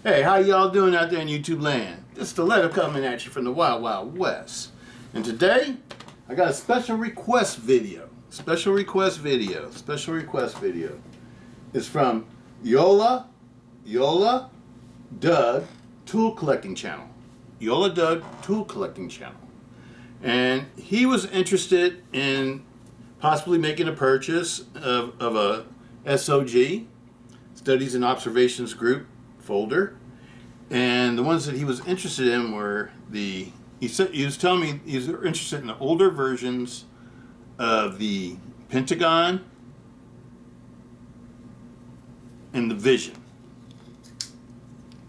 Hey, how y'all doing out there in YouTube land? This Stiletto coming at you from the Wild Wild West. And today, I got a special request video. Special request video. It's from Yola Doug Tool Collecting Channel. Yola Doug Tool Collecting Channel. And he was interested in possibly making a purchase of a S.O.G, Studies and Observations Group folder, and the ones that he was interested in were he was telling me he was interested in the older versions of the Pentagon and the Vision.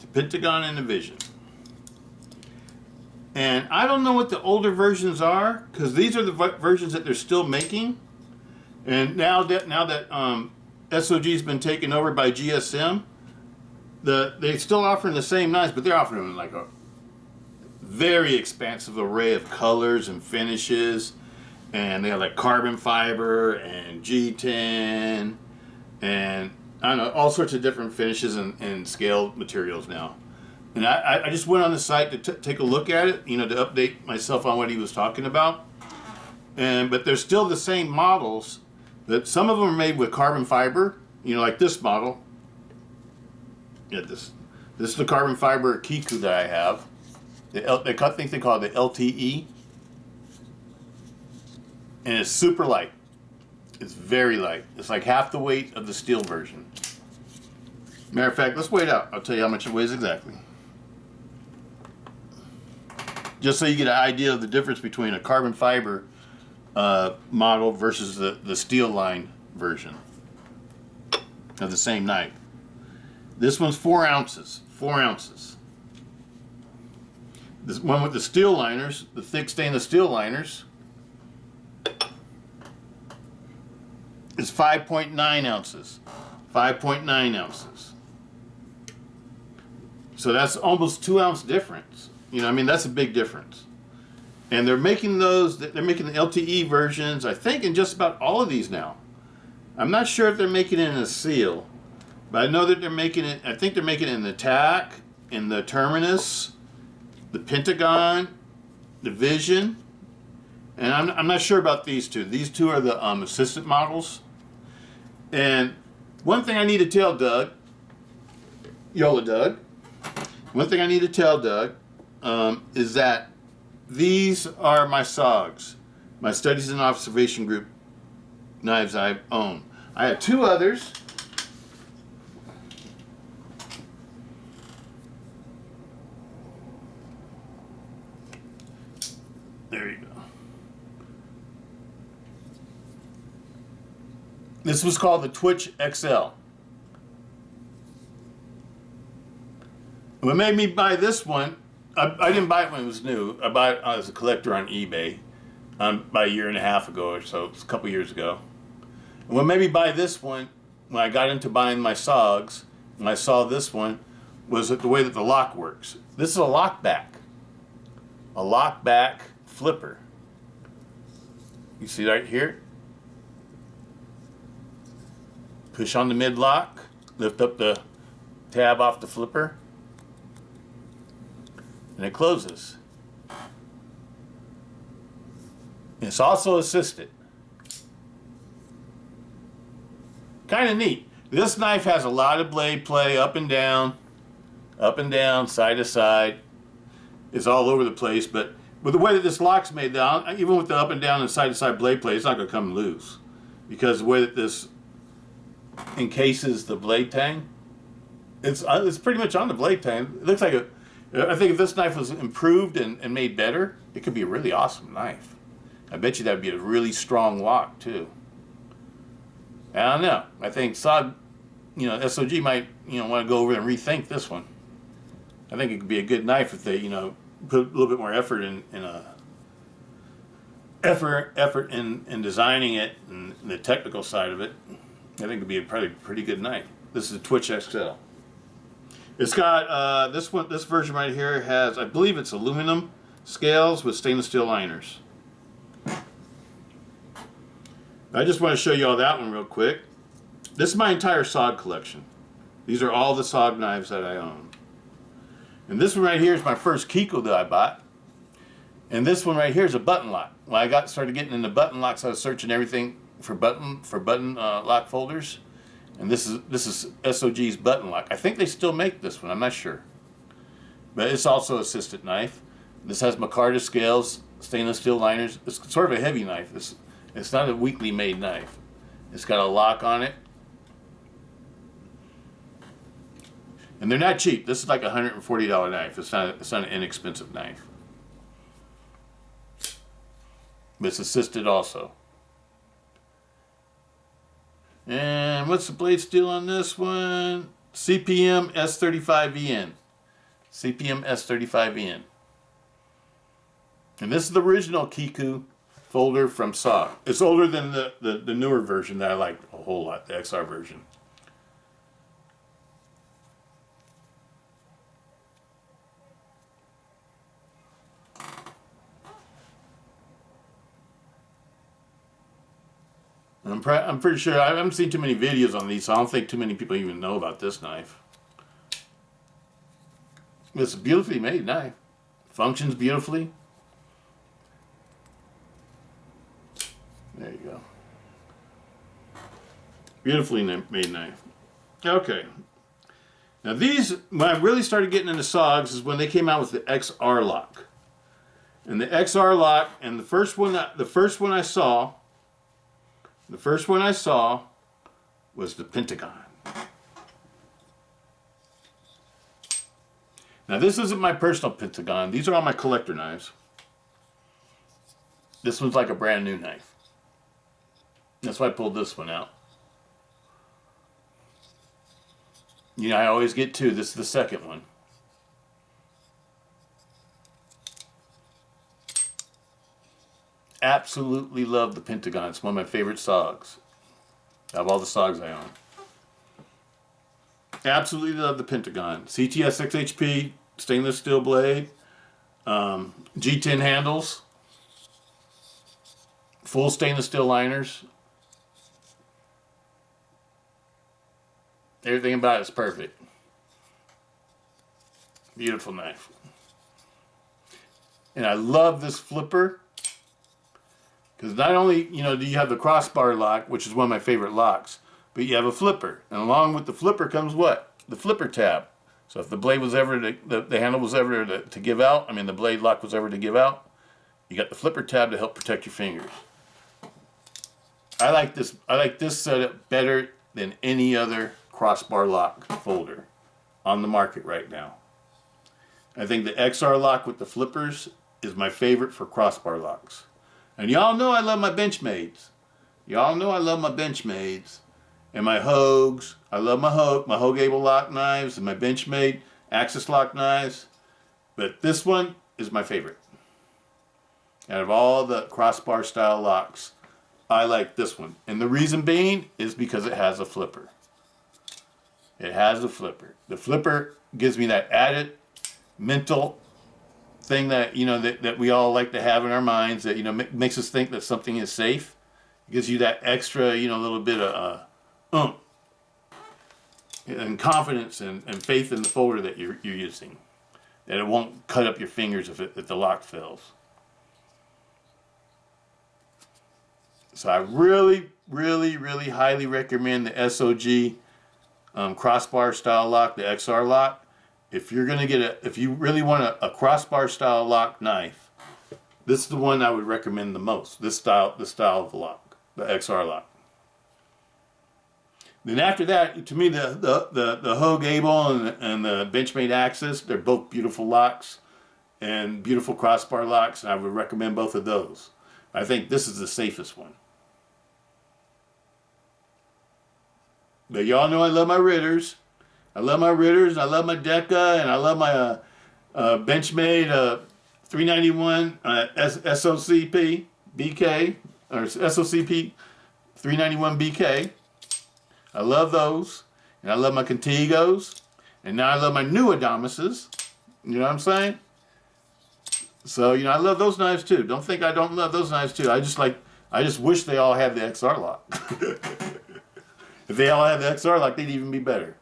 The Pentagon and the Vision. And I don't know what the older versions are, because these are the versions that they're still making. And now that S.O.G has been taken over by GSM, they're still offering the same knives, but they're offering them like a very expansive array of colors and finishes. And they have like carbon fiber and G10 and I don't know, all sorts of different finishes and scale materials now. And I just went on the site to take a look at it, to update myself on what he was talking about. But they're still the same models, but some of them are made with carbon fiber, like this model. Yeah, this is the carbon fiber Kiku that I have. I think they call it the LTE. And it's super light. It's very light. It's like half the weight of the steel version. Matter of fact, let's weigh it out. I'll tell you how much it weighs exactly. Just so you get an idea of the difference between a carbon fiber model versus the steel line version of the same knife. This one's 4 ounces. 4 ounces. This one with the steel liners, the thick stainless steel liners, is 5.9 ounces. 5.9 ounces. So that's almost 2 ounce difference. That's a big difference. And they're making they're making the LTE versions, I think, in just about all of these now. I'm not sure if they're making it in a seal, but I know that they're making it, I think they're making it in the TAC, in the Terminus, the Pentagon, the Vision, and I'm not sure about these two. These two are the assistant models. And one thing I need to tell Doug, Yola Doug, is that these are my S.O.Gs, my Studies and Observation Group knives I own. I have 2 others. There you go. This was called the Twitch XL. What made me buy this one, I didn't buy it when it was new. I bought it as a collector on eBay about a year and a half ago or so. It's a couple years ago. And what made me buy this one, when I got into buying my S.O.Gs, and I saw this one, was the way that the lock works. This is a lockback. A lockback flipper. You see right here? Push on the mid lock, lift up the tab off the flipper, and it closes. And it's also assisted. Kind of neat. This knife has a lot of blade play, up and down, side to side. It's all over the place, but with the way that this lock's made down, even with the up and down and side to side blade play, it's not going to come loose. Because the way that this encases the blade tang, it's pretty much on the blade tang. It looks like I think if this knife was improved and made better, it could be a really awesome knife. I bet you that would be a really strong lock too. I don't know. I think S.O.G, S.O.G might want to go over and rethink this one. I think it could be a good knife if they put a little bit more effort in designing it and the technical side of it. I think it'd be probably a pretty good knife. This is a Twitch XL. It's got this version right here has, I believe it's aluminum scales with stainless steel liners. I just want to show you all that one real quick. This is my entire S.O.G collection. These are all the S.O.G knives that I own. And this one right here is my first Kiko that I bought. And this one right here is a button lock. When I started getting into button locks, I was searching everything for button lock folders. And this is S.O.G's button lock. I think they still make this one. I'm not sure. But it's also a assistant knife. This has micarta scales, stainless steel liners. It's sort of a heavy knife. It's not a weakly made knife. It's got a lock on it. And they're not cheap. This is like a $140 knife. It's not an inexpensive knife. But it's assisted also. And what's the blade steel on this one? CPM S35EN. CPM S35EN. And this is the original Kiku folder from S.O.G. It's older than the newer version that I like a whole lot, the XR version. I'm pretty sure, I haven't seen too many videos on these, so I don't think too many people even know about this knife. It's a beautifully made knife. Functions beautifully. There you go. Beautifully made knife. Okay. Now these, when I really started getting into S.O.Gs is when they came out with the XR lock. And the XR lock, and the first one I saw was the Pentagon. Now this isn't my personal Pentagon. These are all my collector knives. This one's like a brand new knife. That's why I pulled this one out. You know, I always get two. This is the second one. Absolutely love the Pentagon. It's one of my favorite S.O.Gs. Out of all the S.O.Gs I own. Absolutely love the Pentagon. CTS-XHP, stainless steel blade. G10 handles. Full stainless steel liners. Everything about it is perfect. Beautiful knife. And I love this flipper. Because not only, you know, do you have the crossbar lock, which is one of my favorite locks, but you have a flipper. And along with the flipper comes what? The flipper tab. So if the blade was ever, the handle was ever to give out, I mean the blade lock was ever to give out, you got the flipper tab to help protect your fingers. I like this setup better than any other crossbar lock folder on the market right now. I think the XR lock with the flippers is my favorite for crossbar locks. And y'all know I love my Benchmades. Y'all know I love my Benchmades. And my Hogues. I love my Hogue Able lock knives and my Benchmade Axis lock knives. But this one is my favorite. Out of all the crossbar style locks, I like this one. And the reason being is because it has a flipper. It has a flipper. The flipper gives me that added mental thing that, you know, that we all like to have in our minds, that, you know, makes us think that something is safe. It gives you that extra, you know, little bit of and confidence and faith in the folder that you're using, that it won't cut up your fingers if the lock fails. So I really, really, really highly recommend the S.O.G crossbar style lock, the XR lock. If you're gonna if you really want a crossbar style lock knife, this is the one I would recommend the most. This style of lock, the XR lock. Then after that, to me, the Hogue Able and the Benchmade Axis, they're both beautiful locks and beautiful crossbar locks, and I would recommend both of those. I think this is the safest one. But y'all know I love my Ritters. I love my Ritters, I love my Deca, and I love my Benchmade 391 SOCP BK, or SOCP 391 BK. I love those, and I love my Contigos, and now I love my new Adamuses. You know what I'm saying? So, you know, I love those knives too. Don't think I don't love those knives too. I just wish they all had the XR lock. If they all had the XR lock, they'd even be better.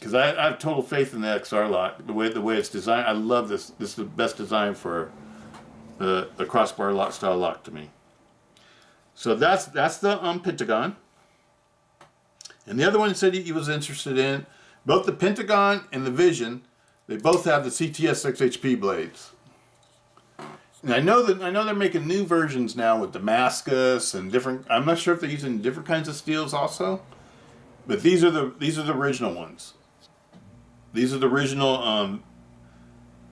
because I have total faith in the XR lock. The way it's designed, I love this. This is the best design for a crossbar lock style lock to me. So that's the Pentagon. And the other one said he was interested in both the Pentagon and the Vision. They both have the CTS-XHP blades. And I know they're making new versions now with Damascus and different. I'm not sure if they're using different kinds of steels also, but these are the original ones. These are the original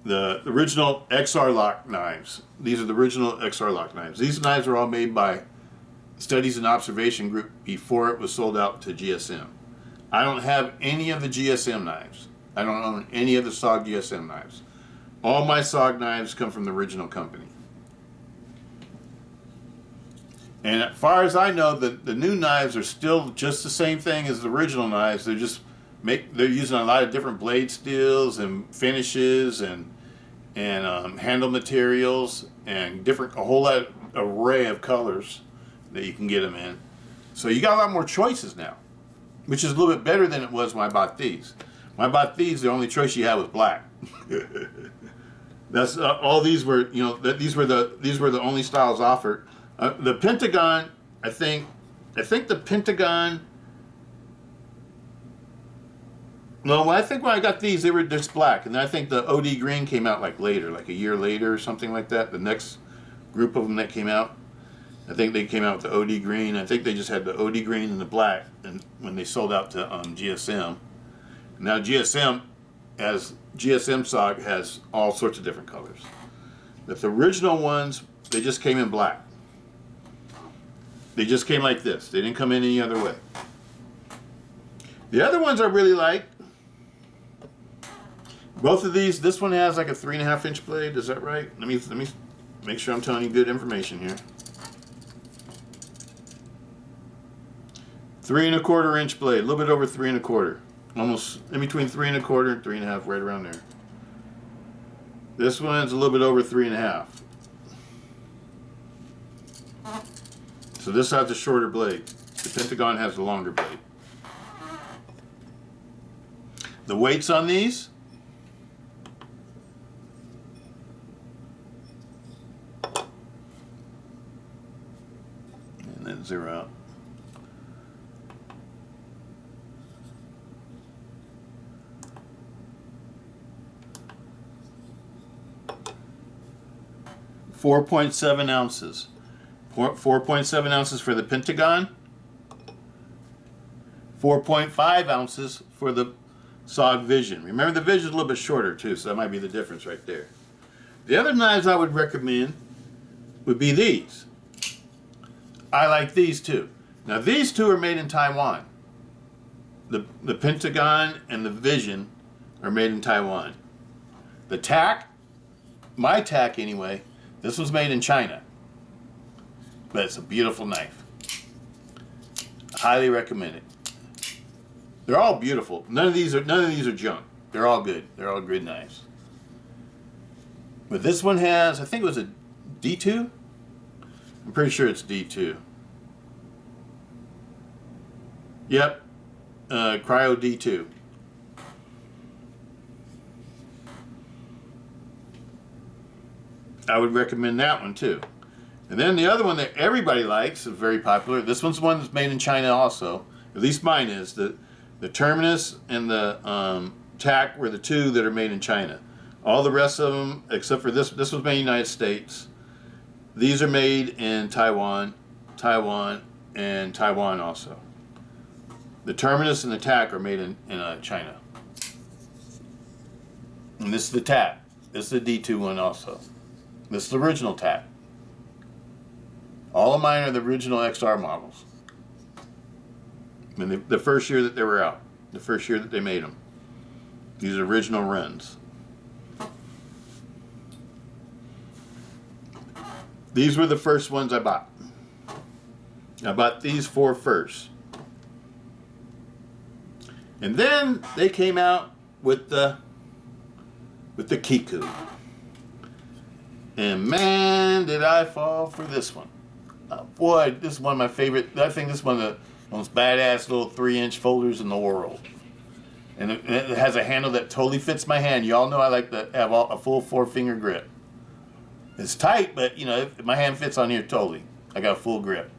the original XR lock knives. These are the original XR lock knives. These knives were all made by Studies and Observation Group before it was sold out to GSM. I don't have any of the GSM knives. I don't own any of the S.O.G GSM knives. All my S.O.G knives come from the original company. And as far as I know, the new knives are still just the same thing as the original knives. They're using a lot of different blade steels and finishes and handle materials and a whole lot array of colors that you can get them in. So you got a lot more choices now, which is a little bit better than it was when I bought these. When I bought these, the only choice you had was black. That's all these were. These were the only styles offered. The Pentagon, I think the Pentagon. No, I think when I got these, they were just black, and then I think the OD green came out like later, like a year later or something like that. The next group of them that came out, I think they came out with the OD green. I think they just had the OD green and the black, and when they sold out to GSM. Now GSM S.O.G has all sorts of different colors. But the original ones, they just came in black. They just came like this. They didn't come in any other way. The other ones I really like. Both of these. This one has like a 3.5 inch blade. Is that right? Let me make sure I'm telling you good information here. 3.25 inch blade. A little bit over 3.25. Almost in between 3.25 and 3.5, right around there. This one's a little bit over 3.5. So this has a shorter blade. The Pentagon has a longer blade. The weights on these, and then zero out. .7 ounces. 4.7 ounces for the Pentagon. 4.5 ounces for the S.O.G Vision. Remember, the Vision is a little bit shorter too, so that might be the difference right there. The other knives I would recommend would be these. I like these too. Now these two are made in Taiwan. The Pentagon and the Vision are made in Taiwan. The tack, my tack anyway, this was made in China. But it's a beautiful knife. Highly recommend it. They're all beautiful. None of these are junk. They're all good. They're all good knives. But this one has, I think it was a D2? I'm pretty sure it's D2. Yep. Cryo D2. I would recommend that one too. And then the other one that everybody likes is very popular. This one's one that's made in China also. At least mine is. The Terminus and the tack were the two that are made in China. All the rest of them, except for this was made in the United States. These are made in Taiwan, and Taiwan also. The Terminus and the tack are made in China. And this is the tack. This is the D2 one also. This is the original tack. All of mine are the original XR models. I mean, the first year that they were out. The first year that they made them. These are original runs. These were the first ones I bought. I bought these four first. And then they came out with the Kiku. And man, did I fall for this one. Boy, this is one of my favorite. I think this is one of the most badass little 3-inch folders in the world. And it has a handle that totally fits my hand. You all know I like to have a full 4-finger grip. It's tight, but you know, my hand fits on here totally. I got a full grip.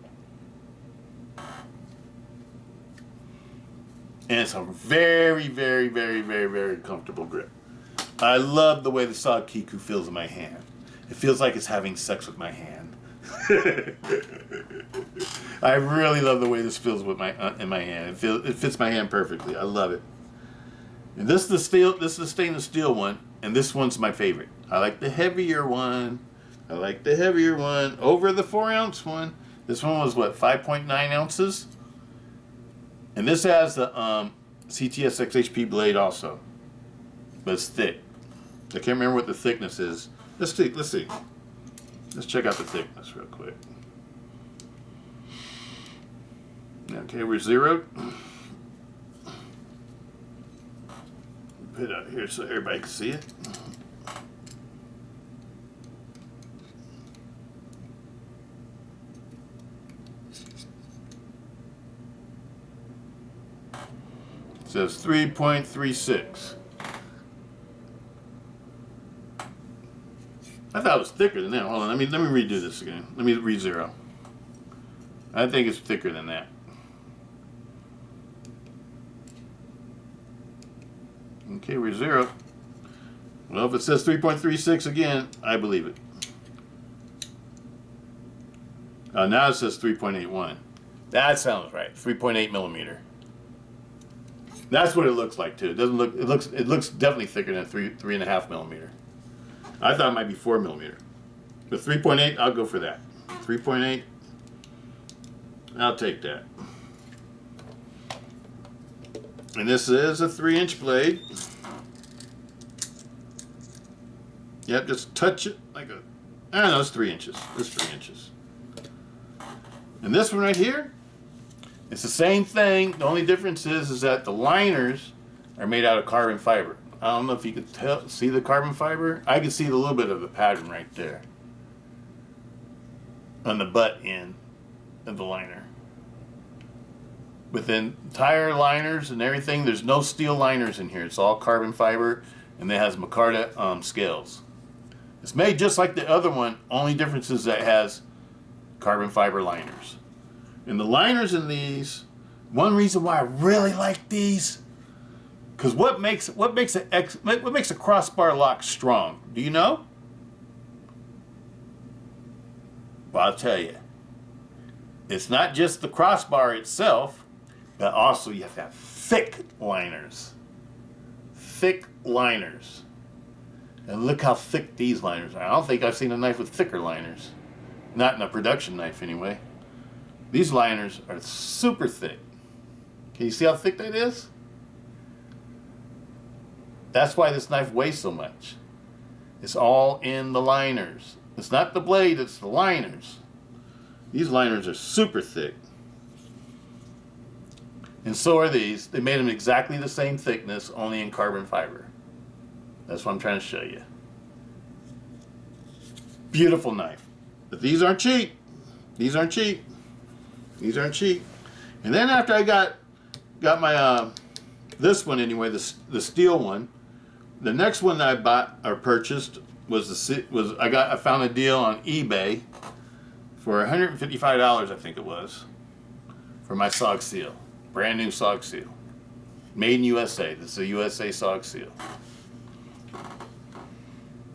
And it's a very, very, very, very, very comfortable grip. I love the way the S.O.G Kiku feels in my hand. It feels like it's having sex with my hand. I really love the way this feels with my in my hand. It fits my hand perfectly. I love it. And this is the steel. This is the stainless steel one, and this one's my favorite. I like the heavier one. I like the heavier one over the 4-ounce one. This one was what, 5.9 ounces, and this has the CTS-XHP blade also, but it's thick. I can't remember what the thickness is. Let's see. Let's check out the thickness real quick. Okay, we're zeroed. Put it out here so everybody can see it. It says 3.36. I thought it was thicker than that. Hold on, let me redo this again. Let me re-zero. I think it's thicker than that. Okay, we're zero. Well, if it says 3.36 again, I believe it. Now it says 3.81. That sounds right. 3.8 millimeter. That's what it looks like too. It doesn't look. It looks definitely thicker than 3.5 millimeter. I thought it might be 4 millimeter, but 3.8. I'll go for that. 3.8. I'll take that. And this is a 3-inch blade. Yep, just touch it like a. I don't know. It's 3 inches. It's 3 inches. And this one right here, it's the same thing. The only difference is that the liners are made out of carbon fiber. I don't know if you could see the carbon fiber. I can see a little bit of the pattern right there on the butt end of the liner. With the entire liners and everything, there's no steel liners in here. It's all carbon fiber, and it has micarta scales. It's made just like the other one. Only difference is that it has carbon fiber liners. And the liners in these, one reason why I really like these, because what makes a crossbar lock strong? Do you know? Well, I'll tell you. It's not just the crossbar itself, but also you have to have thick liners. Thick liners. And look how thick these liners are. I don't think I've seen a knife with thicker liners. Not in a production knife anyway. These liners are super thick. Can you see how thick that is? That's why this knife weighs so much. It's all in the liners. It's not the blade, it's the liners. These liners are super thick. And so are these. They made them exactly the same thickness, only in carbon fiber. That's what I'm trying to show you. Beautiful knife. But these aren't cheap. These aren't cheap. These aren't cheap. And then after I got my this one anyway, the steel one. The next one that I bought or purchased I found a deal on eBay for $155, I think it was, for my S.O.G seal, brand new S.O.G seal, made in U.S.A. This is a U.S.A. S.O.G seal.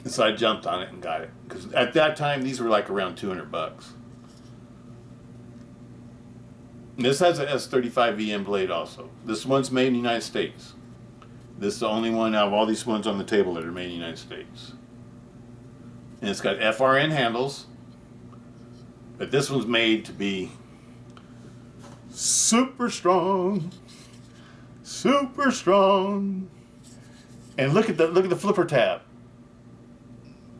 And so I jumped on it and got it because at that time these were like around $200. And this has an S35 VM blade also. This one's made in the United States. This is the only one out of all these ones on the table that are made in the United States. And it's got FRN handles, but this one's made to be super strong, super strong. And look at the flipper tab.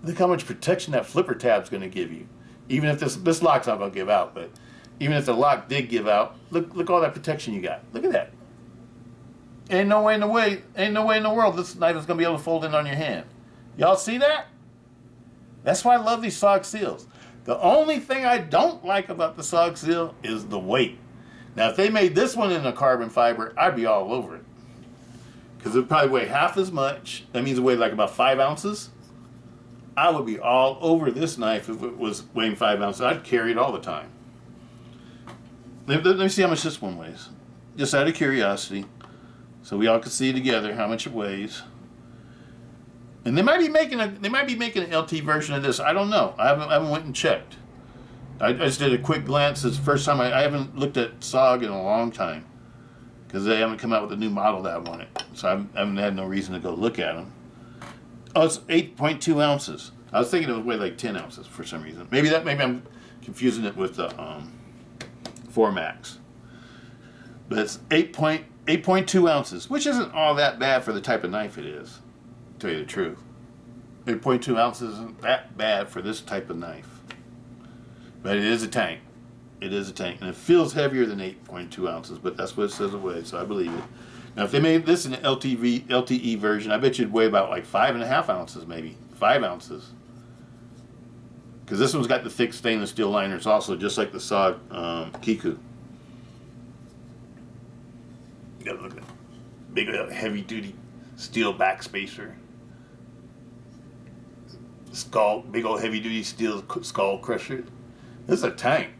Look how much protection that flipper tab's going to give you. Even if this lock's not going to give out, but even if the lock did give out, look all that protection you got. Look at that. Ain't no way in the world this knife is going to be able to fold in on your hand. Y'all see that? That's why I love these S.O.G seals. The only thing I don't like about the S.O.G seal is the weight. Now, if they made this one in a carbon fiber, I'd be all over it. because it would probably weigh half as much. That means it weighed like about 5 ounces. I would be all over this knife if it was weighing 5 ounces. I'd carry it all the time. Let me see how much this one weighs. Just out of curiosity. So we all can see together how much it weighs. And they might be making an LT version of this. I don't know. I haven't went and checked. I just did a quick glance. It's the first time I haven't looked at S.O.G in a long time, because they haven't come out with a new model that I wanted. So I haven't had no reason to go look at them. Oh, it's 8.2 ounces. I was thinking it would weigh like 10 ounces for some reason. Maybe I'm confusing it with the 4 Max. But it's 8.2 ounces, which isn't all that bad for the type of knife it is, to tell you the truth. 8.2 ounces isn't that bad for this type of knife. But it is a tank. It is a tank. And it feels heavier than 8.2 ounces, but that's what it says it weighs, so I believe it. Now, if they made this in an LTE version, I bet you'd weigh about like 5.5 ounces, maybe. 5 ounces. Because this one's got the thick stainless steel liners also, just like the S.O.G Kiku. You gotta look at big heavy duty steel backspacer. Skull, big old heavy duty steel skull crusher. This is a tank.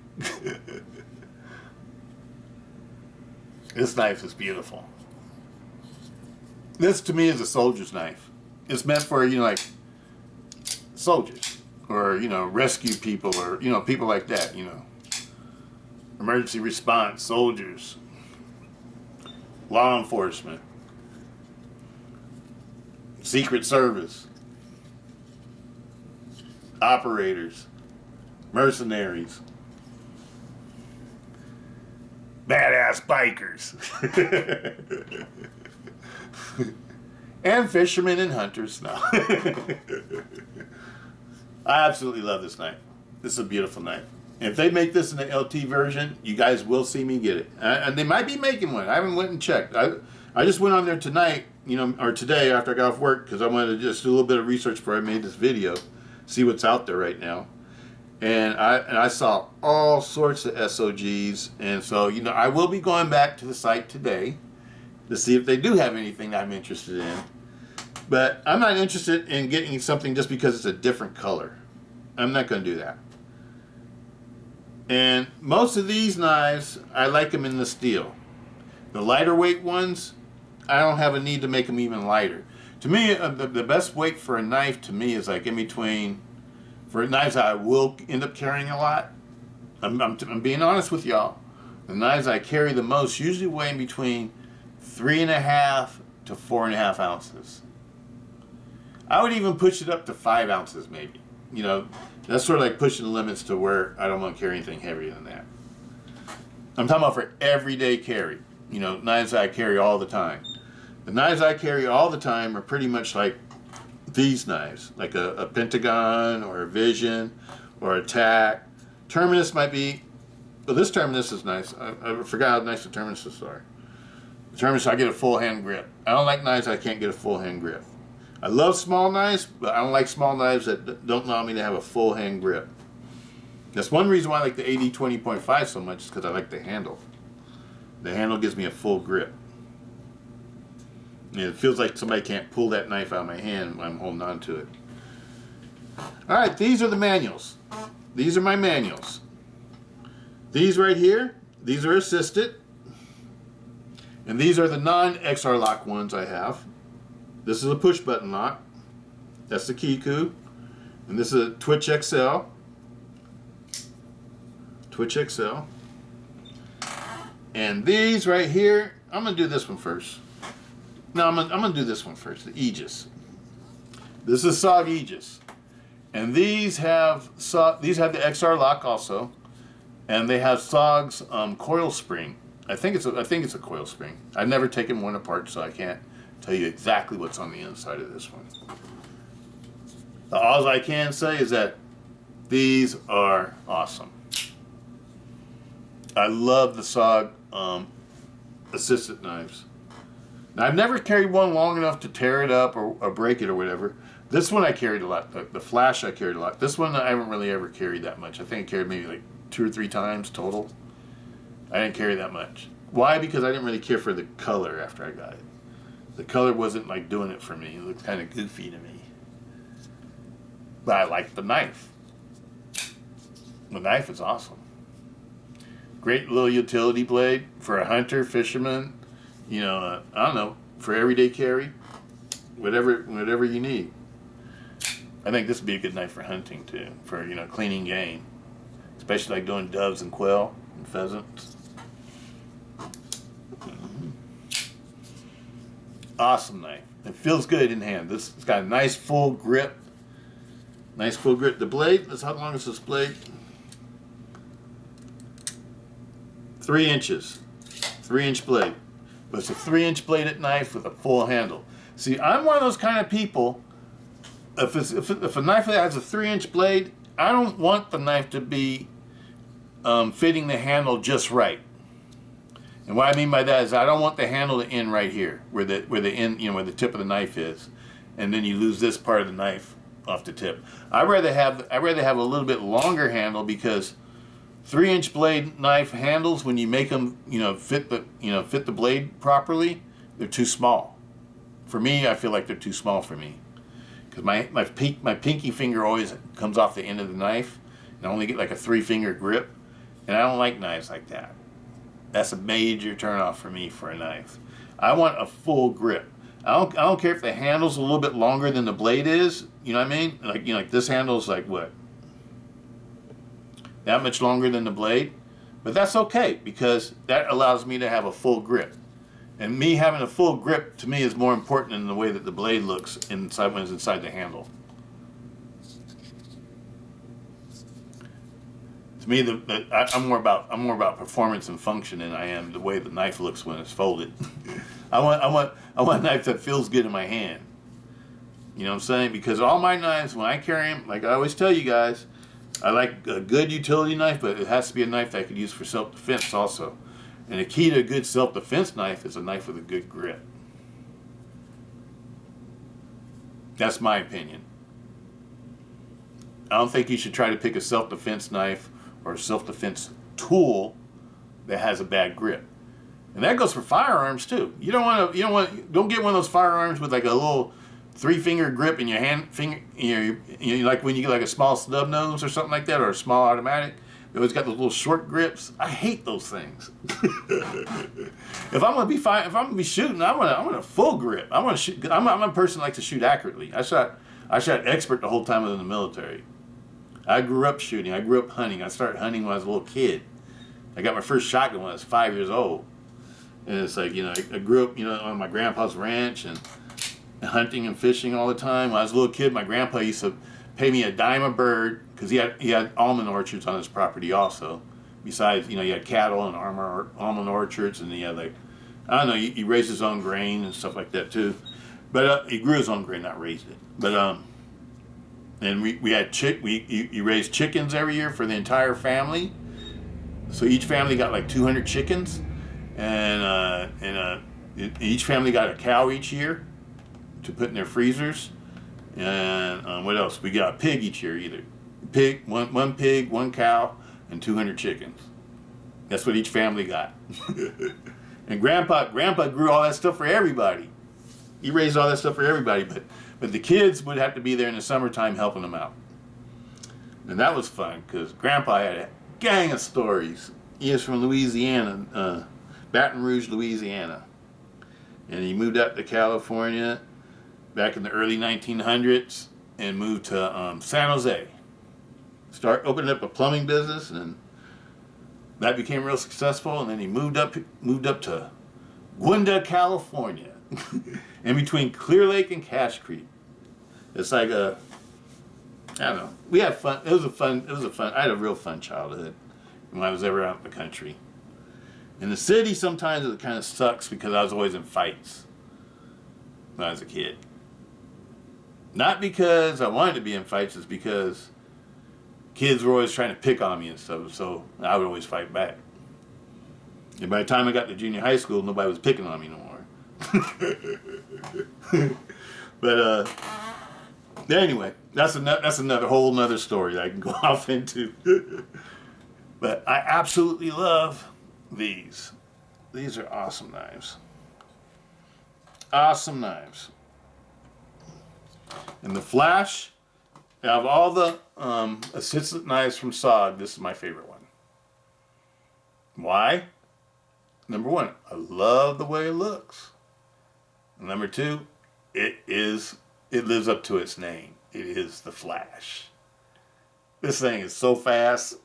This knife is beautiful. This to me is a soldier's knife. It's meant for, like soldiers or, rescue people or, people like that, emergency response, soldiers, law enforcement, Secret Service, operators, mercenaries, badass bikers, and fishermen and hunters. No. I absolutely love this knife. This is a beautiful knife. And if they make this in the LT version, you guys will see me get it. And they might be making one. I haven't went and checked. I just went on there tonight, or today after I got off work, because I wanted to just do a little bit of research before I made this video, see what's out there right now. And I saw all sorts of S.O.Gs, and so I will be going back to the site today to see if they do have anything that I'm interested in. But I'm not interested in getting something just because it's a different color. I'm not going to do that. And most of these knives, I like them in the steel. The lighter weight ones, I don't have a need to make them even lighter. To me, the best weight for a knife to me is like in between. For knives that I will end up carrying a lot, I'm being honest with y'all. The knives I carry the most usually weigh in between 3.5 to 4.5 ounces. I would even push it up to 5 ounces maybe. That's sort of like pushing the limits to where I don't want to carry anything heavier than that. I'm talking about for everyday carry. Knives that I carry all the time. The knives I carry all the time are pretty much like these knives, like a Pentagon or a Vision or a Tac. Terminus might be, well, this Terminus is nice. I forgot how nice the Terminuses are. The Terminus, I get a full hand grip. I don't like knives I can't get a full hand grip. I love small knives, but I don't like small knives that don't allow me to have a full hand grip. That's one reason why I like the AD 20.5 so much, is because I like the handle. The handle gives me a full grip. And it feels like somebody can't pull that knife out of my hand when I'm holding on to it. Alright, these are the manuals. These are my manuals. These right here, these are assisted. And these are the non-XR lock ones I have. This is a push button lock. That's the Kiku. And this is a Twitch XL. Twitch XL. And these right here, I'm going to do this one first. No, I'm gonna do this one first, the Aegis. This is S.O.G Aegis. And these have the XR lock also. And they have S.O.G's coil spring. I think it's a coil spring. I've never taken one apart, so I can't tell you exactly what's on the inside of this one. All I can say is that these are awesome. I love the S.O.G assisted knives. Now, I've never carried one long enough to tear it up or break it or whatever. This one I carried a lot. The Flash I carried a lot. This one I haven't really ever carried that much. I think I carried maybe like 2 or 3 times total. I didn't carry that much. Why? Because I didn't really care for the color after I got it. The color wasn't like doing it for me. It looked kind of goofy to me. But I liked the knife. The knife is awesome. Great little utility blade for a hunter, fisherman, you know, I don't know, for everyday carry, whatever you need. I think this would be a good knife for hunting too, for, you know, cleaning game, especially like doing doves and quail and pheasants. Awesome knife. It feels good in hand. It's got a nice full grip. Nice full grip. The blade, how long is this blade? 3 inches. 3-inch blade. But it's a 3-inch bladed knife with a full handle. See, I'm one of those kind of people, if a knife that has a 3-inch blade, I don't want the knife to be fitting the handle just right. And what I mean by that is I don't want the handle to end right here, where the end, you know, where the tip of the knife is, and then you lose this part of the knife off the tip. I'd rather have a little bit longer handle, because 3-inch blade knife handles, when you make them, fit the blade properly, they're too small. For me, I feel like they're too small for me, because my pinky finger always comes off the end of the knife, and I only get like a 3-finger grip, and I don't like knives like that. That's a major turnoff for me for a knife. I want a full grip. I don't care if the handle's a little bit longer than the blade is. You know what I mean? Like this handle's like what? That much longer than the blade, but that's okay, because that allows me to have a full grip. And me having a full grip, to me, is more important than the way that the blade looks inside when it's inside the handle. To me, I'm more about performance and function than I am the way the knife looks when it's folded. I want a knife that feels good in my hand. You know what I'm saying? Because all my knives, when I carry them, like I always tell you guys, I like a good utility knife, but it has to be a knife that I could use for self-defense also. And the key to a good self-defense knife is a knife with a good grip. That's my opinion. I don't think you should try to pick a self-defense knife or a self-defense tool that has a bad grip. And that goes for firearms too. Don't get one of those firearms with like a little 3-finger grip in your hand finger, like when you get like a small snub nose or something like that, or a small automatic. They always got those little short grips. I hate those things. If I'm gonna be shooting, I want a full grip. I want to shoot. I'm a person that likes to shoot accurately. I shot expert the whole time I was in the military. I grew up shooting. I grew up hunting. I started hunting when I was a little kid. I got my first shotgun when I was 5 years old. And it's like, I grew up, on my grandpa's ranch and hunting and fishing all the time. When I was a little kid, my grandpa used to pay me $0.10 a bird, because he had almond orchards on his property also. Besides, he had cattle and almond orchards, and he had he raised his own grain and stuff like that too. But he grew his own grain, not raised it. But and we had he raised chickens every year for the entire family. So each family got like 200 chickens, and each family got a cow each year to put in their freezers. And what else? We got a pig each year, either one pig, 1 cow, and 200 chickens. That's what each family got. And Grandpa grew all that stuff for everybody. He raised all that stuff for everybody, but the kids would have to be there in the summertime helping them out. And that was fun, because Grandpa had a gang of stories. He is from Louisiana, Baton Rouge, Louisiana. And he moved out to California back in the early 1900s and moved to San Jose. Opened up a plumbing business, and that became real successful. And then he moved up to Gwenda, California, in between Clear Lake and Cache Creek. It's like I don't know. We had fun. It was a fun. I had a real fun childhood when I was ever out in the country. In the city, sometimes it kind of sucks, because I was always in fights when I was a kid. Not because I wanted to be in fights, it's because kids were always trying to pick on me and stuff, so I would always fight back. And by the time I got to junior high school, nobody was picking on me no more. But anyway, that's another whole nother story that I can go off into. But I absolutely love these. These are awesome knives. Awesome knives. And the Flash, out of all the assistant knives from S.O.G, this is my favorite one. Why? Number one, I love the way it looks. And number two, it lives up to its name. It is the Flash. This thing is so fast.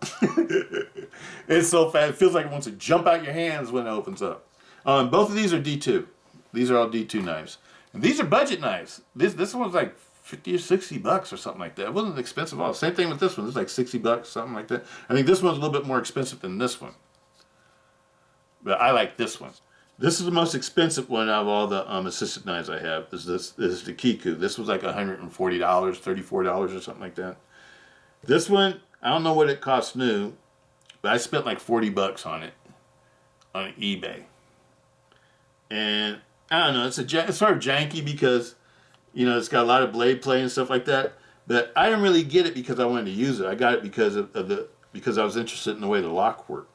It's so fast. It feels like it wants to jump out your hands when it opens up. Both of these are D2. These are all D2 knives. And these are budget knives. This one's like 50 or 60 bucks or something like that. It wasn't expensive at all. Same thing with this one. It's like 60 bucks, something like that. I think this one's a little bit more expensive than this one. But I like this one. This is the most expensive one out of all the assistant knives I have. This is the Kiku. This was like $140, $34 or something like that. This one, I don't know what it costs new, but I spent like 40 bucks on it on eBay. And I don't know, it's sort of janky because, you know, it's got a lot of blade play and stuff like that. But I didn't really get it because I wanted to use it. I got it because because I was interested in the way the lock worked.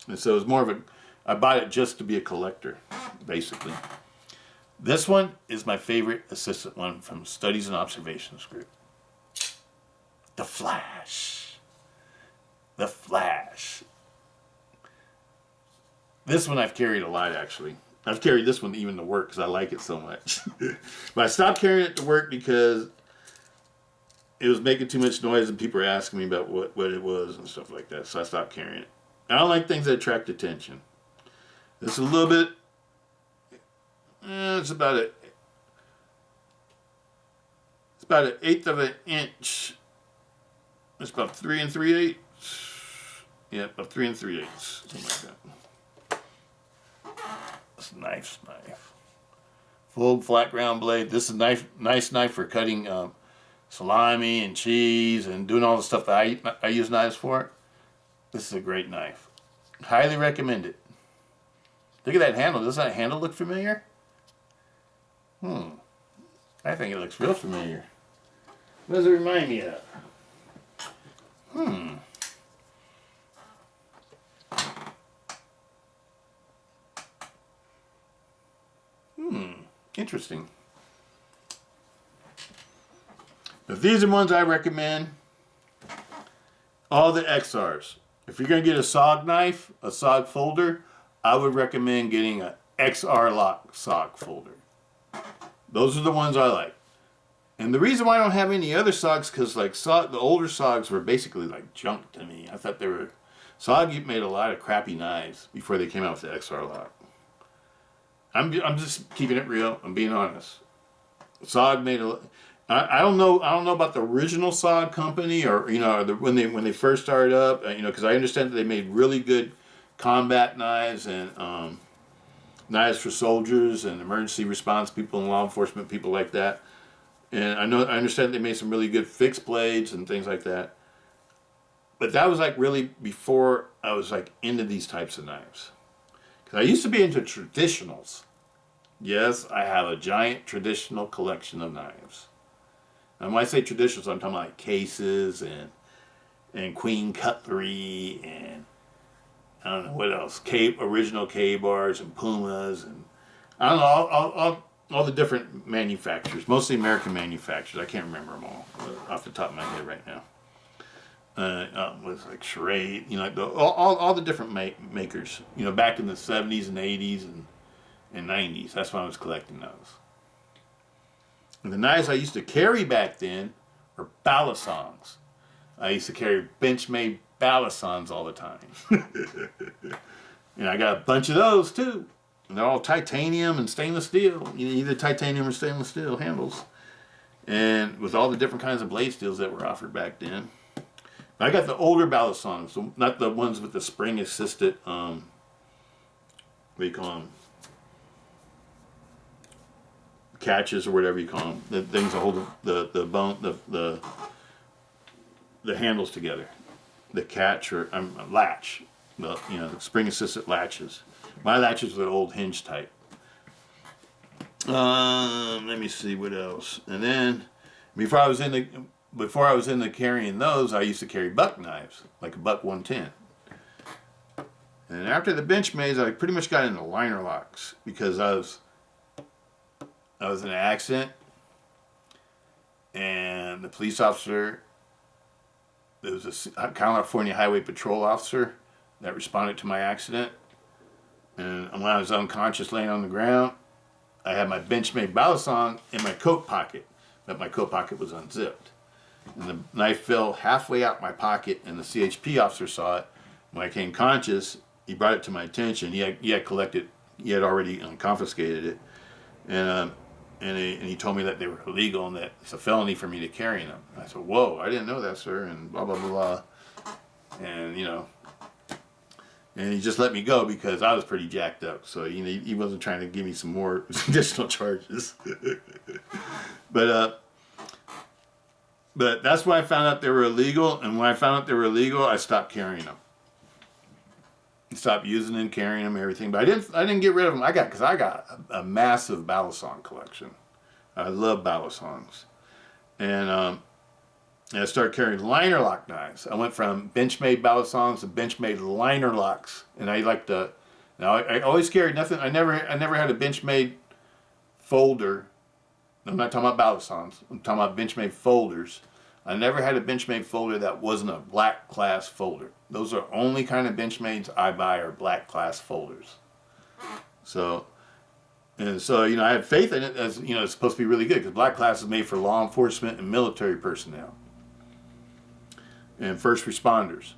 And so it was more of I bought it just to be a collector, basically. This one is my favorite assistant one from Studies and Observations Group. The Flash. The Flash. This one I've carried a lot, actually. I've carried this one even to work because I like it so much. But I stopped carrying it to work because it was making too much noise and people were asking me about what it was and stuff like that. So I stopped carrying it. I don't like things that attract attention. This is a little bit, it's about an eighth of an inch. It's about 3 3/8. Yeah, about 3 3/8, something like that. It's a nice knife. Full flat ground blade. This is a nice knife for cutting salami and cheese and doing all the stuff that I use knives for. This is a great knife. Highly recommend it. Look at that handle. Does that handle look familiar? I think it looks real familiar. What does it remind me of? Interesting. But these are ones I recommend. All the XRs. If you're going to get a S.O.G knife, a S.O.G folder, I would recommend getting an XR lock S.O.G folder. Those are the ones I like. And the reason why I don't have any other S.O.Gs, because like the older S.O.Gs were basically like junk to me. I thought they were... S.O.G made a lot of crappy knives before they came out with the XR lock. I'm just keeping it real. I'm being honest. S.O.G made a... I don't know about the original S.O.G company, or you know, when they first started up. You know, because I understand that they made really good combat knives and knives for soldiers and emergency response people and law enforcement people like that. And I understand they made some really good fixed blades and things like that. But that was like really before I was like into these types of knives. Because I used to be into traditionals. Yes, I have a giant traditional collection of knives. And when I say traditionals, I'm talking about like cases and queen cutlery and I don't know what else, original K-bars and Pumas and I don't know, all the different manufacturers, mostly American manufacturers. I can't remember them all off the top of my head right now. Was like Charade, you know, like all the different makers, you know, back in the 70s and 80s and 90s. That's when I was collecting those. And the knives I used to carry back then were balisongs. I used to carry Benchmade balisongs all the time. And I got a bunch of those too. And they're all titanium and stainless steel. Either titanium or stainless steel handles. And with all the different kinds of blade steels that were offered back then. I got the older balisongs, so not the ones with the spring assisted, what do you call them? Catches or whatever you call them. The things that hold the bone, the handles together. The catch or latch. The spring assisted latches. My latches were the old hinge type. Let me see what else. And then before I was into carrying those, I used to carry buck knives, like a buck 110. And after the Benchmades, I pretty much got into liner locks because I was I was in an accident, and the police officer, there was a California Highway Patrol officer that responded to my accident. And when I was unconscious laying on the ground, I had my Benchmade balisong in my coat pocket, but my coat pocket was unzipped. And the knife fell halfway out my pocket, and the CHP officer saw it. When I came conscious, he brought it to my attention. He had already confiscated it. And he told me that they were illegal and that it's a felony for me to carry them. I said, whoa, I didn't know that, sir, and blah, blah, blah, blah. And, and he just let me go because I was pretty jacked up. So, he wasn't trying to give me some more additional charges. But that's when I found out they were illegal. And when I found out they were illegal, I stopped carrying them. Stopped using them, carrying them, everything. But I didn't get rid of them. I got a massive balisong collection. I love balisongs. And I started carrying liner lock knives. I went from Benchmade balisongs to Benchmade liner locks. And I always carried nothing. I never had a Benchmade folder. I'm not talking about balisongs. I'm talking about Benchmade folders. I never had a Benchmade folder that wasn't a black class folder. Those are only kind of Benchmades I buy are black class folders. So I had faith in it as, it's supposed to be really good because black class is made for law enforcement and military personnel and first responders.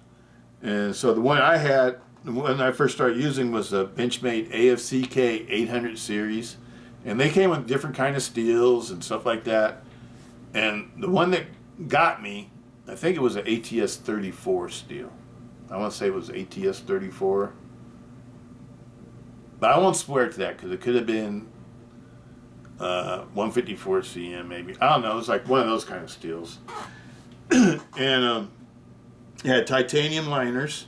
And so the one I first started using was a Benchmade AFCK 800 series. And they came with different kind of steels and stuff like that. And the one that got me, I think it was an ATS-34 steel. I want to say it was ATS-34. But I won't swear to that because it could have been 154 CM maybe. I don't know. It was like one of those kind of steels. And it had titanium liners.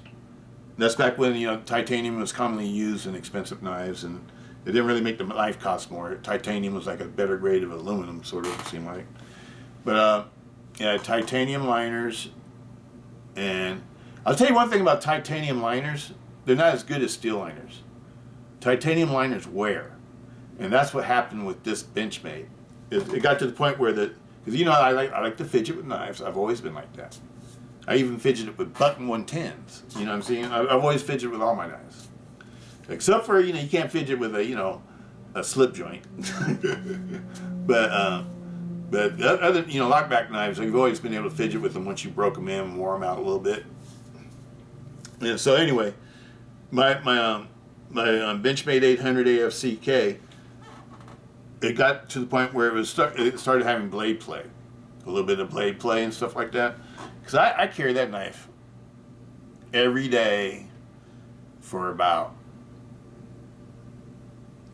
That's back when, titanium was commonly used in expensive knives, and it didn't really make the knife cost more. Titanium was like a better grade of aluminum, sort of, it seemed like. But titanium liners. And I'll tell you one thing about titanium liners. They're not as good as steel liners. Titanium liners wear. And that's what happened with this Benchmade. It got to the point where because I like to fidget with knives. I've always been like that. I even fidgeted with button 110s. You know what I'm saying? I've always fidgeted with all my knives. Except for, you can't fidget with a slip joint. But other, lockback knives, I've always been able to fidget with them once you broke them in and wore them out a little bit. And so anyway, my Benchmade 800 AFCK, it got to the point where it started having blade play. A little bit of blade play and stuff like that. Because I carry that knife every day for about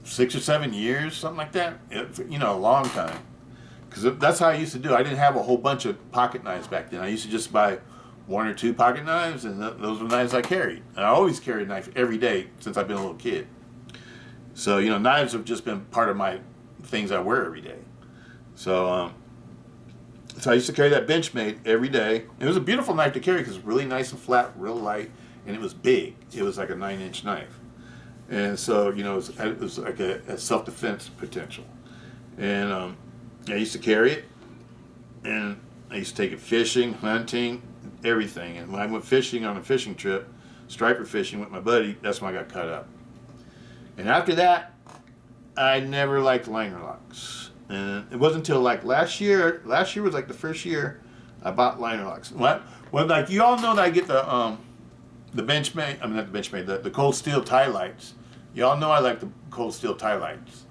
6 or 7 years, something like that. A long time. Because that's how I used to do. I didn't have a whole bunch of pocket knives back then. I used to just buy 1 or 2 pocket knives, and those were knives I carried. And I always carried a knife every day since I've been a little kid. So, knives have just been part of my things I wear every day. So I used to carry that Benchmade every day. It was a beautiful knife to carry because it's really nice and flat, real light, and it was big. It was like a 9-inch knife. And so, it was like a self-defense potential. And I used to carry it, and I used to take it fishing, hunting, everything. And when I went fishing on a fishing trip, striper fishing with my buddy, that's when I got cut up. And after that, I never liked liner locks. And it wasn't until like last year was like the first year I bought liner locks. Well, like you all know that I get the Benchmade, not the Benchmade, the cold steel tie lights. You all know I like the cold steel tie lights.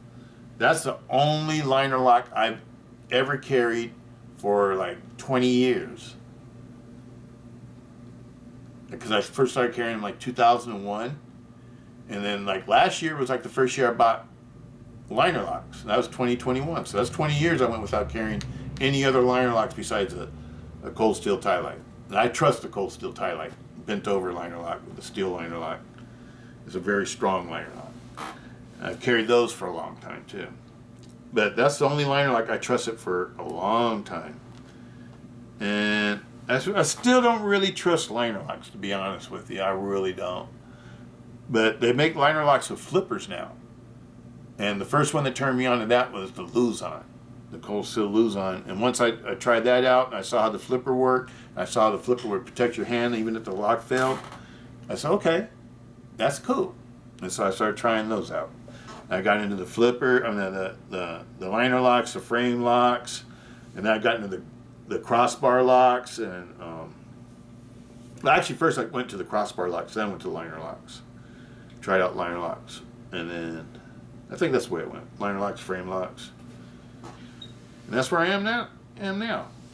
That's the only liner lock I've ever carried for like 20 years. Because I first started carrying them like 2001. And then like last year was like the first year I bought liner locks. And that was 2021. So that's 20 years I went without carrying any other liner locks besides a cold steel tie light. And I trust the cold steel tie light. Bent over liner lock with a steel liner lock. It's a very strong liner lock. I've carried those for a long time too. But that's the only liner lock I trusted for a long time. And I still don't really trust liner locks, to be honest with you. I really don't. But they make liner locks with flippers now. And the first one that turned me on to that was the Luzon, the cold steel Luzon. And once I tried that out, and I saw how the flipper worked, I saw the flipper would protect your hand even if the lock failed, I said, okay, that's cool. And so I started trying those out. I got into the flipper, I mean, the liner locks, the frame locks, and then I got into the crossbar locks. And well, actually, first I went to the crossbar locks, then I went to the liner locks. Tried out liner locks, and then I think that's the way it went. Liner locks, frame locks, and that's where I am now.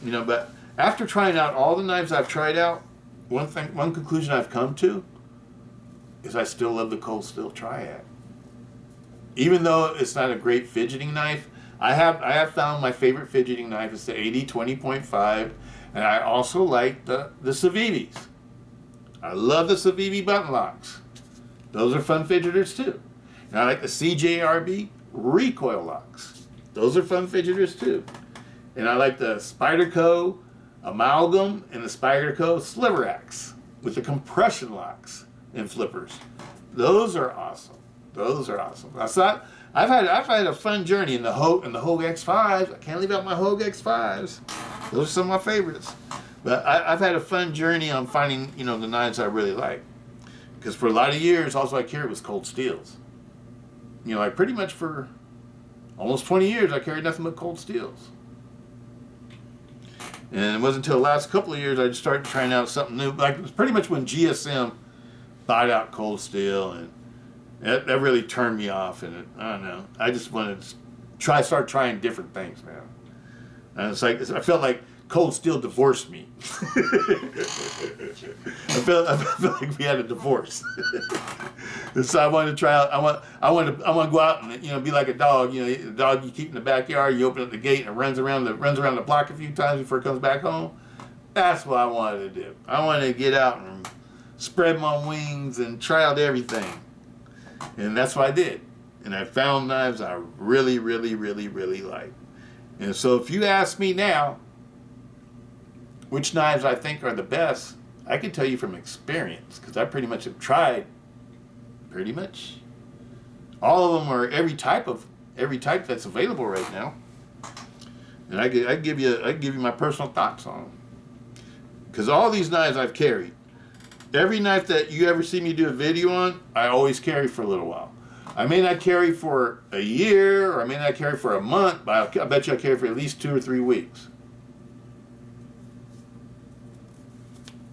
You know, but after trying out all the knives I've tried out, one conclusion I've come to is I still love the cold steel Triad. Even though it's not a great fidgeting knife, I have found my favorite fidgeting knife is the 80-20.5, and I also like the Civivis. I love the Civivi button locks. Those are fun fidgeters too. And I like the CJRB recoil locks. Those are fun fidgeters too. And I like the Spyderco Amalgam and the Spyderco Sliver Axe with the compression locks and flippers. Those are awesome. Those are awesome. I've had a fun journey in the Hogue X5s. I can't leave out my Hogue X5s. Those are some of my favorites. But I've had a fun journey on finding, you know, the knives I really like. Because for a lot of years, all I carried was cold steels. You know, like pretty much for almost 20 years, I carried nothing but cold steels. And it wasn't until the last couple of years I just started trying out something new. Like it was pretty much when GSM bought out cold steel, and that really turned me off. And I don't know, I just wanted to start trying different things, man. And it's like I felt like cold steel divorced me. I felt like we had a divorce. And so I wanted to try out. I want to go out and, you know, be like a dog. You know, the dog you keep in the backyard. You open up the gate and it runs around the block a few times before it comes back home. That's what I wanted to do. I wanted to get out and spread my wings and try out everything. And that's what I did. And I found knives I really, really, really, really like. And so if you ask me now which knives I think are the best, I can tell you from experience, because I pretty much have tried pretty much all of them, or every type that's available right now. And I give you my personal thoughts on them. Because all these knives I've carried, every knife that you ever see me do a video on, I always carry for a little while. I may not carry for a year, or I may not carry for a month, but I bet you I carry for at least 2 or 3 weeks.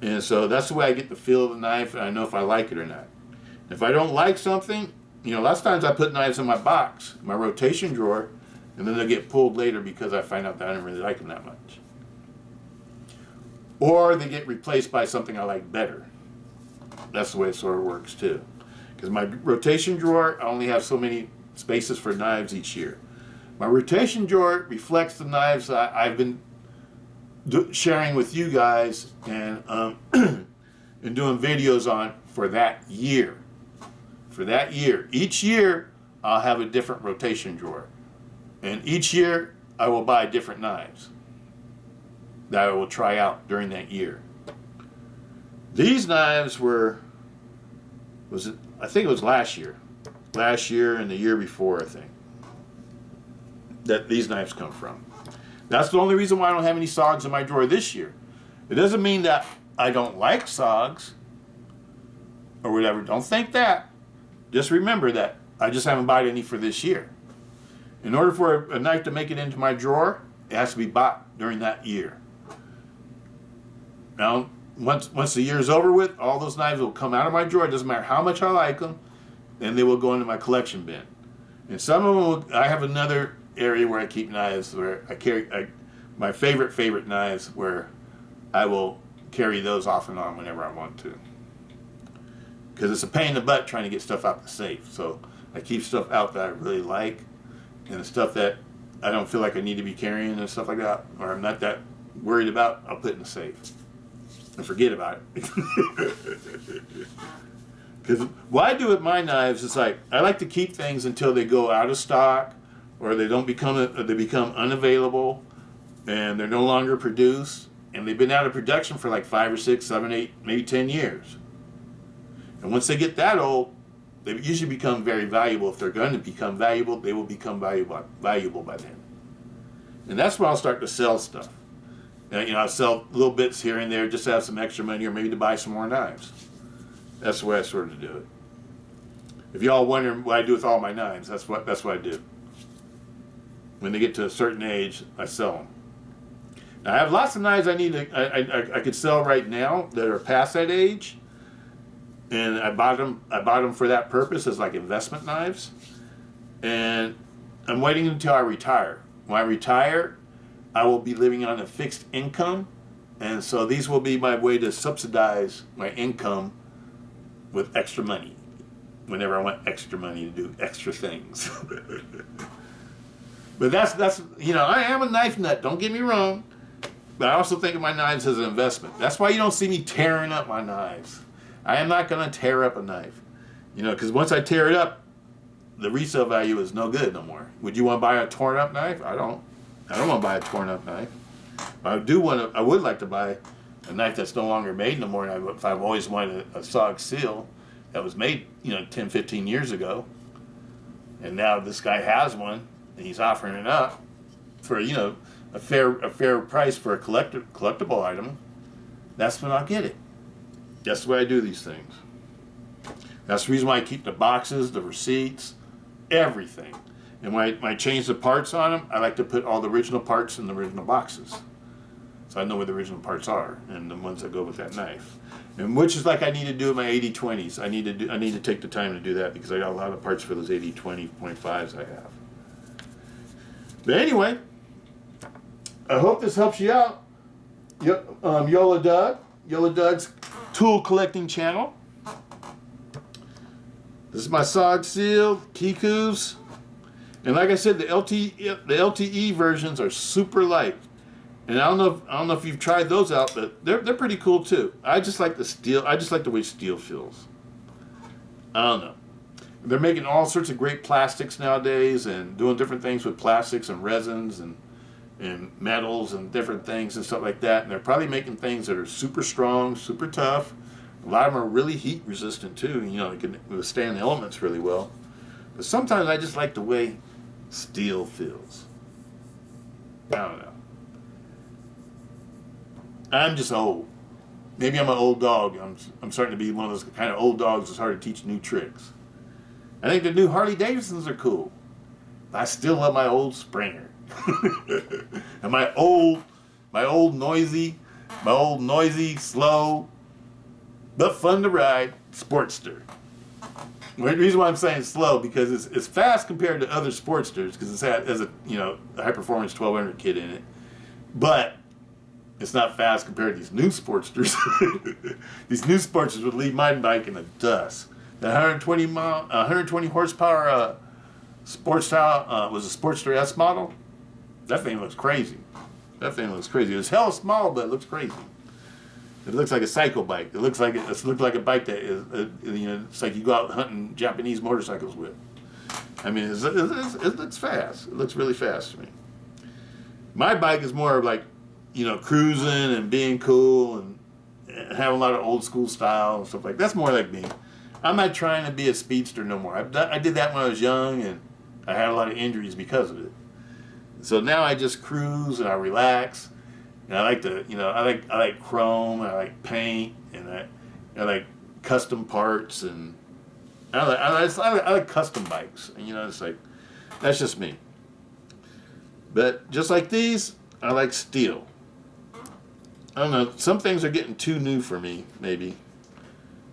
And so that's the way I get the feel of the knife, and I know if I like it or not. If I don't like something, you know, lots of times I put knives in my box, my rotation drawer, and then they get pulled later because I find out that I don't really like them that much. Or they get replaced by something I like better. That's the way it sort of works too. Because my rotation drawer, I only have so many spaces for knives each year. My rotation drawer reflects the knives I've been sharing with you guys and and doing videos on for that year. For that year. Each year, I'll have a different rotation drawer. And each year, I will buy different knives that I will try out during that year. These knives I think it was last year and the year before, I think, that these knives come from. That's the only reason why I don't have any S.O.Gs in my drawer this year. It doesn't mean that I don't like S.O.Gs or whatever. Don't think that. Just remember that I just haven't bought any for this year. In order for a knife to make it into my drawer, it has to be bought during that year. Now, once the year is over with, all those knives will come out of my drawer. It doesn't matter how much I like them, and they will go into my collection bin. And some of them, I have another area where I keep knives where I carry my favorite knives, where I will carry those off and on whenever I want to. Because it's a pain in the butt trying to get stuff out the safe. So I keep stuff out that I really like, and the stuff that I don't feel like I need to be carrying and stuff like that, or I'm not that worried about, I'll put in the safe and forget about it. Because what I do with my knives is like, I like to keep things until they go out of stock, or they become unavailable, and they're no longer produced, and they've been out of production for like 5 or 6, 7, 8, maybe 10 years. And once they get that old, They usually become very valuable. If they're going to become valuable, they will become valuable by then. And that's when I'll start to sell stuff. And, I'll sell little bits here and there just to have some extra money or maybe to buy some more knives. That's the way I sort of do it. If y'all wondering what I do with all my knives, that's what I do. When they get to a certain age, I sell them. Now, I have lots of knives I could sell right now that are past that age. And I bought them for that purpose as like investment knives. And I'm waiting until I retire. When I retire, I will be living on a fixed income. And so these will be my way to subsidize my income with extra money whenever I want extra money to do extra things. But that's I am a knife nut, don't get me wrong. But I also think of my knives as an investment. That's why you don't see me tearing up my knives. I am not going to tear up a knife. Because once I tear it up, the resale value is no good no more. Would you want to buy a torn up knife? I don't want to buy a torn up knife. But I would like to buy a knife that's no longer made no more. If I've always wanted a S.O.G seal that was made 10, 15 years ago, and now this guy has one, and he's offering it up for a fair price for a collectible item, that's when I'll get it. That's the way I do these things. That's the reason why I keep the boxes, the receipts, everything. And when I change the parts on them, I like to put all the original parts in the original boxes. So I know where the original parts are and the ones that go with that knife. And which is like I need to do in my 80-20s. I need to take the time to do that because I got a lot of parts for those 80-20.5s I have. But anyway, I hope this helps you out. Yola Doug, Yola Doug's tool collecting channel. This is my S.O.G seal, Kiku's, and like I said, the LTE versions are super light. And I don't know if you've tried those out, but they're pretty cool too. I just like the steel. I just like the way steel feels. I don't know. They're making all sorts of great plastics nowadays and doing different things with plastics and resins and metals and different things and stuff like that. And they're probably making things that are super strong, super tough. A lot of them are really heat resistant too. They can withstand the elements really well. But sometimes I just like the way steel feels. I don't know. I'm just old. Maybe I'm an old dog. I'm starting to be one of those kind of old dogs that's hard to teach new tricks. I think the new Harley Davidsons are cool. But I still love my old Springer. And my old noisy, slow, but fun to ride Sportster. The reason why I'm saying slow because it's fast compared to other Sportsters because it has a high performance 1200 kit in it, but it's not fast compared to these new Sportsters. These new Sportsters would leave my bike in the dust. The 120 horsepower sports style was a Sportster S model. That thing looks crazy. It's hella small, but it looks crazy. It looks like a cycle bike. It looks like a bike that is, it's like you go out hunting Japanese motorcycles with. I mean, it looks fast. It looks really fast to me. My bike is more like, cruising and being cool and having a lot of old school style and stuff like that. That's more like me. I'm not trying to be a speedster no more. I did that when I was young and I had a lot of injuries because of it. So now I just cruise and I relax. And I like I like chrome, and I like paint, and I like custom parts, and I like custom bikes. And it's like, that's just me. But just like these, I like steel. I don't know, some things are getting too new for me, maybe.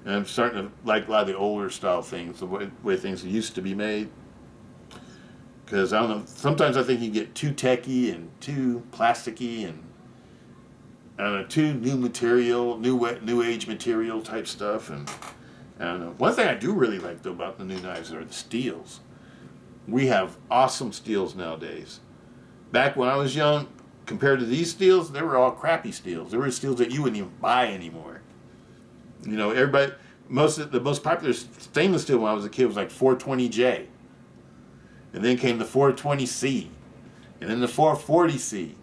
And I'm starting to like a lot of the older style things, the way things used to be made. Because I don't know, sometimes I think you get too techy and too plasticky and I don't know, too new material, new age material type stuff. And I don't know. One thing I do really like though about the new knives are the steels. We have awesome steels nowadays. Back when I was young, compared to these steels, they were all crappy steels. They were steels that you wouldn't even buy anymore. The most popular stainless steel when I was a kid was like 420J. And then came the 420C. And then the 440C.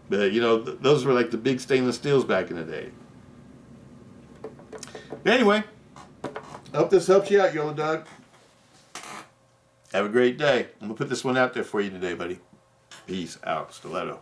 But, those were like the big stainless steels back in the day. But anyway, I hope this helps you out, Yola Doug. Have a great day. I'm going to put this one out there for you today, buddy. Peace out. Stiletto.